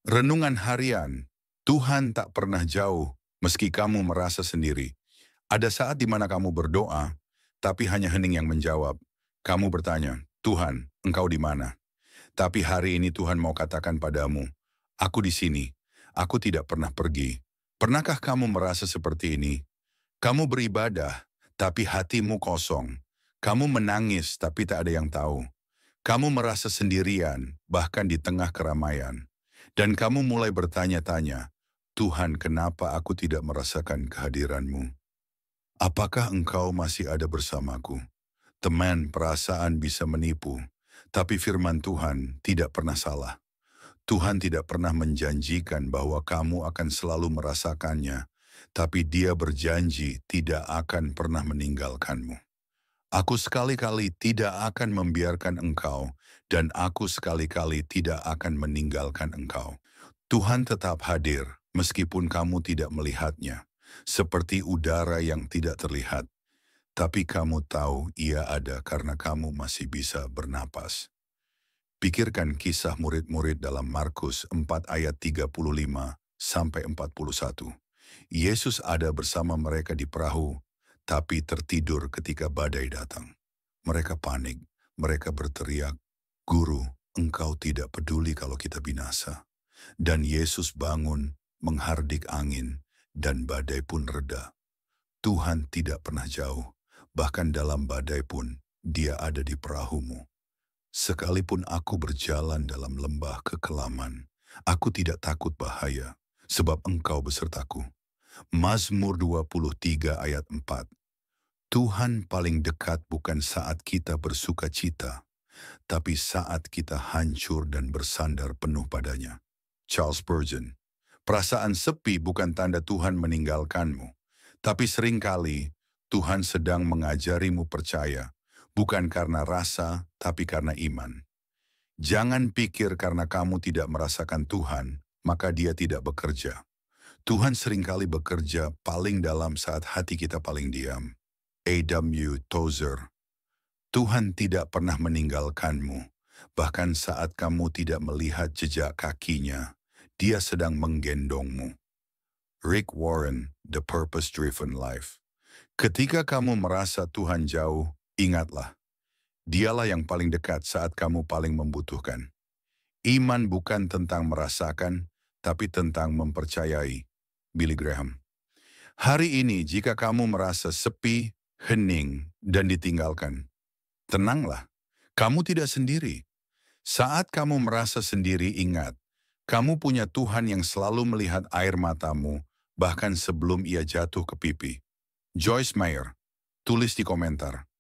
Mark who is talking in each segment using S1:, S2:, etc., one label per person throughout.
S1: Renungan harian, Tuhan tak pernah jauh meski kamu merasa sendiri. Ada saat di mana kamu berdoa, tapi hanya hening yang menjawab. Kamu bertanya, Tuhan, Engkau di mana? Tapi hari ini Tuhan mau katakan padamu, aku di sini, aku tidak pernah pergi. Pernahkah kamu merasa seperti ini? Kamu beribadah, tapi hatimu kosong. Kamu menangis, tapi tak ada yang tahu. Kamu merasa sendirian, bahkan di tengah keramaian. Dan kamu mulai bertanya-tanya, Tuhan, kenapa aku tidak merasakan kehadiran-Mu? Apakah Engkau masih ada bersamaku? Teman, perasaan bisa menipu, tapi firman Tuhan tidak pernah salah. Tuhan tidak pernah menjanjikan bahwa kamu akan selalu merasakannya, tapi Dia berjanji tidak akan pernah meninggalkanmu. Aku sekali-kali tidak akan membiarkan engkau, dan aku sekali-kali tidak akan meninggalkan engkau. Tuhan tetap hadir, meskipun kamu tidak melihatnya, seperti udara yang tidak terlihat. Tapi kamu tahu ia ada karena kamu masih bisa bernapas. Pikirkan kisah murid-murid dalam Markus 4 ayat 35 sampai 41. Yesus ada bersama mereka di perahu, tapi tertidur ketika badai datang. Mereka panik, mereka berteriak, Guru, Engkau tidak peduli kalau kita binasa. Dan Yesus bangun, menghardik angin, dan badai pun reda. Tuhan tidak pernah jauh, bahkan dalam badai pun Dia ada di perahumu. Sekalipun aku berjalan dalam lembah kekelaman, aku tidak takut bahaya, sebab Engkau besertaku. Mazmur 23 ayat 4. Tuhan paling dekat bukan saat kita bersuka cita, tapi saat kita hancur dan bersandar penuh padanya. Charles Spurgeon. Perasaan sepi bukan tanda Tuhan meninggalkanmu, tapi seringkali Tuhan sedang mengajarimu percaya, bukan karena rasa, tapi karena iman. Jangan pikir karena kamu tidak merasakan Tuhan, maka Dia tidak bekerja. Tuhan seringkali bekerja paling dalam saat hati kita paling diam. A.W. Tozer. Tuhan tidak pernah meninggalkanmu, bahkan saat kamu tidak melihat jejak kakinya, Dia sedang menggendongmu. Rick Warren, The Purpose-Driven Life. Ketika kamu merasa Tuhan jauh, ingatlah, Dialah yang paling dekat saat kamu paling membutuhkan. Iman bukan tentang merasakan, tapi tentang mempercayai. Billy Graham. Hari ini jika kamu merasa sepi, hening, dan ditinggalkan, tenanglah, kamu tidak sendiri. Saat kamu merasa sendiri, ingat, kamu punya Tuhan yang selalu melihat air matamu, bahkan sebelum ia jatuh ke pipi. Joyce Meyer, tulis di komentar,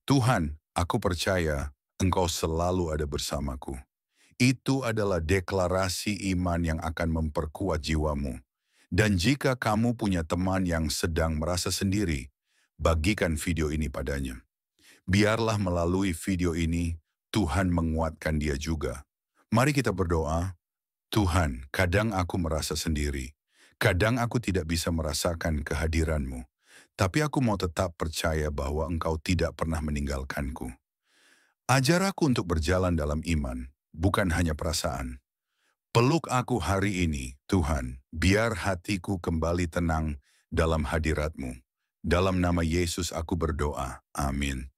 S1: Tuhan, aku percaya Engkau selalu ada bersamaku. Itu adalah deklarasi iman yang akan memperkuat jiwamu. Dan jika kamu punya teman yang sedang merasa sendiri, bagikan video ini padanya. Biarlah melalui video ini, Tuhan menguatkan dia juga. Mari kita berdoa, Tuhan, kadang aku merasa sendiri. Kadang aku tidak bisa merasakan kehadiran-Mu. Tapi aku mau tetap percaya bahwa Engkau tidak pernah meninggalkanku. Ajar aku untuk berjalan dalam iman, bukan hanya perasaan. Peluk aku hari ini, Tuhan, biar hatiku kembali tenang dalam hadirat-Mu. Dalam nama Yesus aku berdoa. Amin.